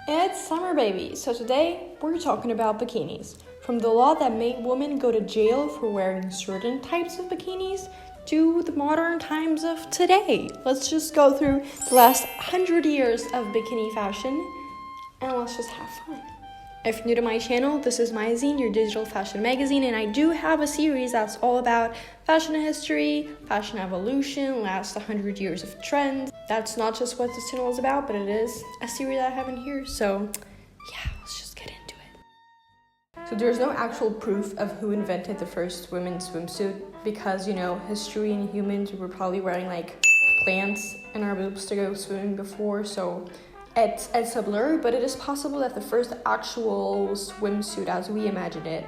It's summer, baby. So today we're talking about bikinis. From the law that made women go to jail for wearing certain types of bikinis to the modern times of today. Let's just go through the last 100 years of bikini fashion and let's just have fun. If you're new to my channel, this is my zine, your digital fashion magazine, and I do have a series that's all about fashion history, fashion evolution, last 100 years of trends. That's not just what this channel is about, but it is a series that I have in here, so yeah, let's just get into it. So there's no actual proof of who invented the first women's swimsuit because, history and humans were probably wearing like plants in our boobs to go swimming before, so it's a blur, but it is possible that the first actual swimsuit as we imagine it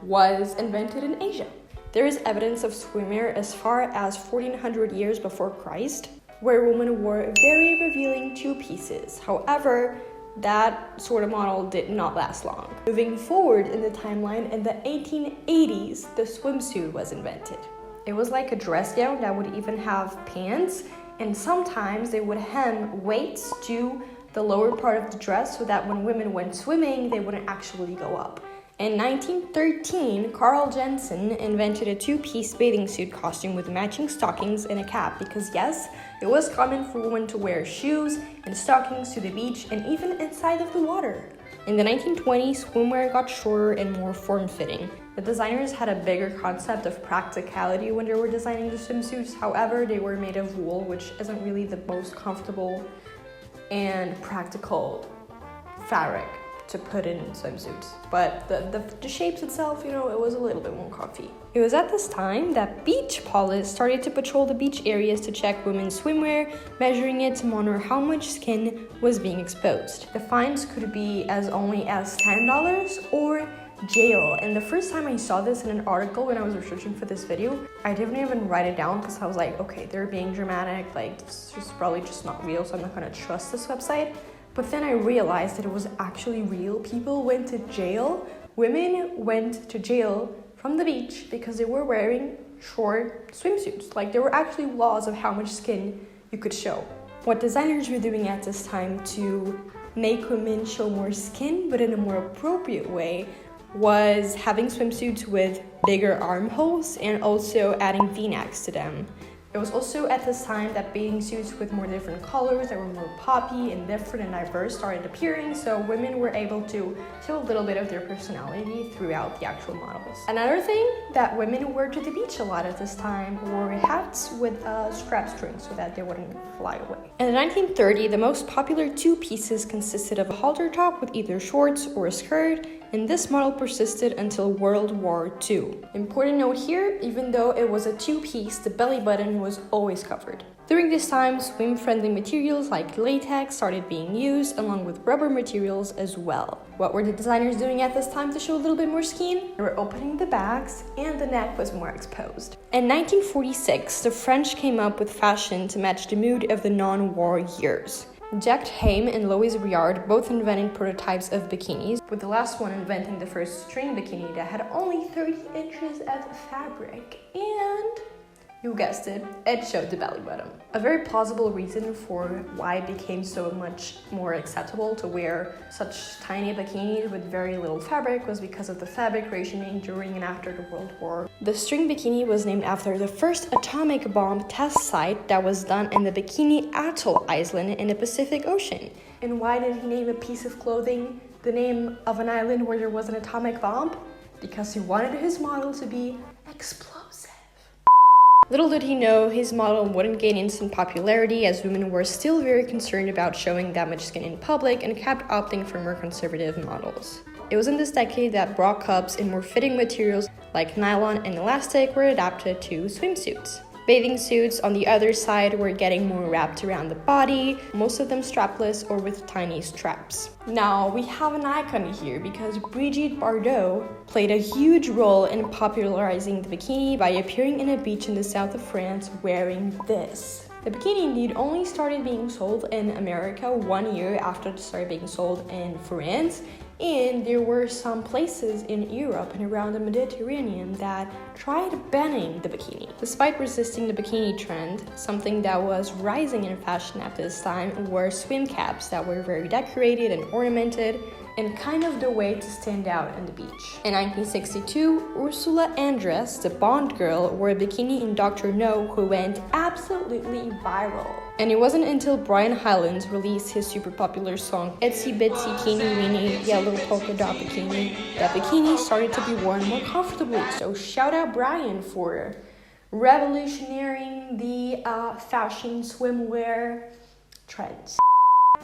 was invented in Asia. There is evidence of swimwear as far as 1400 years before Christ, where women wore very revealing two pieces. However, that sort of model did not last long. Moving forward in the timeline, in the 1880s, the swimsuit was invented. It was like a dress gown that would even have pants, and sometimes they would hem weights to the lower part of the dress so that when women went swimming, they wouldn't actually go up. In 1913, Carl Jensen invented a two-piece bathing suit costume with matching stockings and a cap because yes, it was common for women to wear shoes and stockings to the beach and even inside of the water. In the 1920s, swimwear got shorter and more form-fitting. The designers had a bigger concept of practicality when they were designing the swimsuits. However, they were made of wool, which isn't really the most comfortable and practical fabric to put in swimsuits. But the shapes itself, it was a little bit more comfy. It was at this time that beach police started to patrol the beach areas to check women's swimwear, measuring it to monitor how much skin was being exposed. The fines could be as only as $10 or jail. And the first time I saw this in an article when I was researching for this video, I didn't even write it down because I was like, okay, they're being dramatic, like this is probably just not real, so I'm not gonna trust this website. But then I realized that it was actually real. People went to jail. Women went to jail from the beach because they were wearing short swimsuits. Like there were actually laws of how much skin you could show. What designers were doing at this time to make women show more skin, but in a more appropriate way, was having swimsuits with bigger armholes and also adding V-necks to them. It was also at this time that bathing suits with more different colors that were more poppy and different and diverse started appearing, so women were able to show a little bit of their personality throughout the actual models. Another thing that women wore to the beach a lot at this time were hats with strap strings so that they wouldn't fly away. In the 1930s, the most popular two pieces consisted of a halter top with either shorts or a skirt, and this model persisted until World War II. Important note here, even though it was a two-piece, the belly button was always covered. During this time, swim-friendly materials like latex started being used, along with rubber materials as well. What were the designers doing at this time to show a little bit more skin? They were opening the backs, and the neck was more exposed. In 1946, the French came up with fashion to match the mood of the non-war years. Jacques Haim and Louise Briard both invented prototypes of bikinis, with the last one inventing the first string bikini that had only 30 inches of fabric, and you guessed it, it showed the belly button. A very plausible reason for why it became so much more acceptable to wear such tiny bikinis with very little fabric was because of the fabric rationing during and after the World War. The string bikini was named after the first atomic bomb test site that was done in the Bikini atoll island in the Pacific Ocean. And why did he name a piece of clothing the name of an island where there was an atomic bomb? Because he wanted his model to be explosive. Little did he know his model wouldn't gain instant popularity as women were still very concerned about showing that much skin in public and kept opting for more conservative models. It was in this decade that bra cups in more fitting materials like nylon and elastic were adapted to swimsuits. Bathing suits, on the other side, were getting more wrapped around the body, most of them strapless or with tiny straps. Now, we have an icon here because Brigitte Bardot played a huge role in popularizing the bikini by appearing in a beach in the south of France wearing this. The bikini indeed only started being sold in America 1 year after it started being sold in France, and there were some places in Europe and around the Mediterranean that tried banning the bikini. Despite resisting the bikini trend, something that was rising in fashion at this time were swim caps that were very decorated and ornamented, and kind of the way to stand out on the beach. In 1962, Ursula Andress, the Bond girl, wore a bikini in Dr. No, who went absolutely viral. And it wasn't until Brian Hyland released his super popular song Itsy Bitsy Teeny Weeny Yellow Polka Dot Bikini that bikini started to be worn more comfortably. So shout out Brian for revolutionarying the fashion swimwear trends.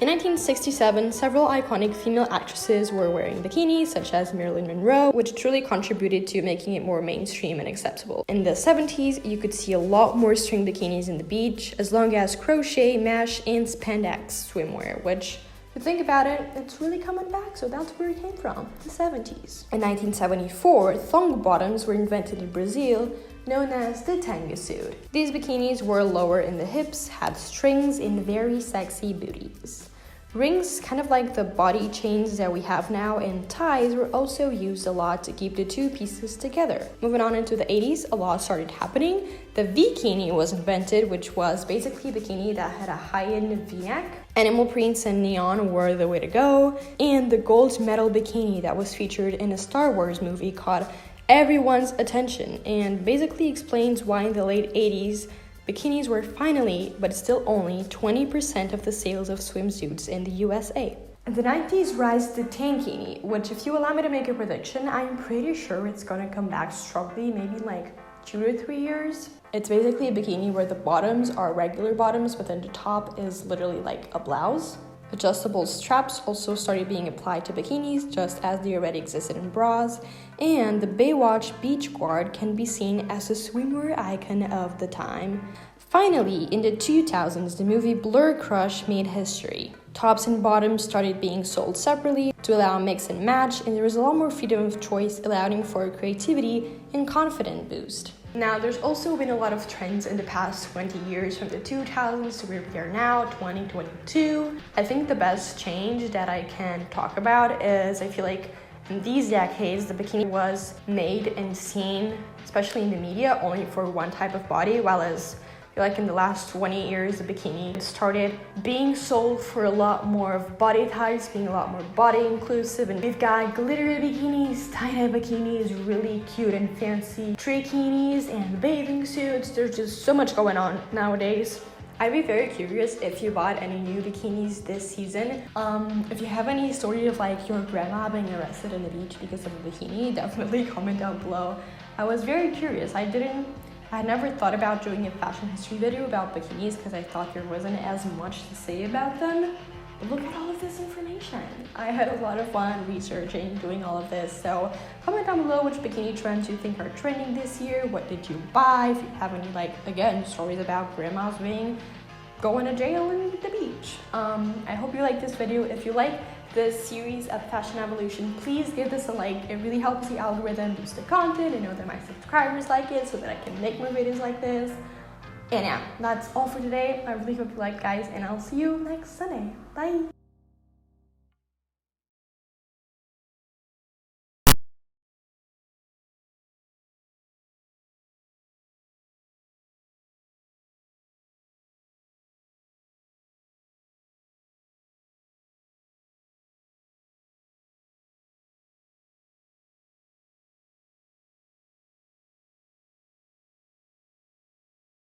In 1967, several iconic female actresses were wearing bikinis, such as Marilyn Monroe, which truly contributed to making it more mainstream and acceptable. In the 70s, you could see a lot more string bikinis in the beach, as long as crochet, mesh, and spandex swimwear, which, if you think about it, it's really coming back, so that's where it came from, the 70s. In 1974, thong bottoms were invented in Brazil, known as the tango suit. These bikinis were lower in the hips, had strings, and very sexy booties. Rings, kind of like the body chains that we have now, and ties were also used a lot to keep the two pieces together. Moving on into the 80s, a lot started happening. The bikini was invented, which was basically a bikini that had a high-end v-neck. Animal prints and neon were the way to go, and the gold medal bikini that was featured in a Star Wars movie caught everyone's attention and basically explains why in the late 80s bikinis were finally, but still only, 20% of the sales of swimsuits in the USA. In the 90s rise the tankini, which, if you allow me to make a prediction, I'm pretty sure it's gonna come back strongly, maybe in like 2 to 3 years. It's basically a bikini where the bottoms are regular bottoms, but then the top is literally like a blouse. Adjustable straps also started being applied to bikinis, just as they already existed in bras, and the Baywatch beach guard can be seen as a swimwear icon of the time. Finally, in the 2000s, the movie Blur Crush made history. Tops and bottoms started being sold separately to allow mix and match, and there was a lot more freedom of choice, allowing for creativity and confidence boost. Now, there's also been a lot of trends in the past 20 years, from the 2000s to where we are now, 2022. I think the best change that I can talk about is, I feel like in these decades, the bikini was made and seen, especially in the media, only for one type of body, while as I feel like in the last 20 years, the bikini started being sold for a lot more of body types, being a lot more body inclusive, and we've got glittery bikinis, tie-dye bikinis, really cute and fancy trikinis, and bathing suits. There's just so much going on nowadays. I'd be very curious if you bought any new bikinis this season. If you have any story of like your grandma being arrested on the beach because of a bikini, definitely comment down below. I was very curious. I had never thought about doing a fashion history video about bikinis because I thought there wasn't as much to say about them. But look at all of this information. I had a lot of fun researching, doing all of this. So comment down below which bikini trends you think are trending this year. What did you buy? If you have any, like, again, stories about grandmas going to jail and the beach. I hope you like this video. If you like this series of Fashion Evolution, please give this a like. It really helps the algorithm boost the content. I know that my subscribers like it so that I can make more videos like this. And yeah, that's all for today. I really hope you like, guys, and I'll see you next Sunday. Bye!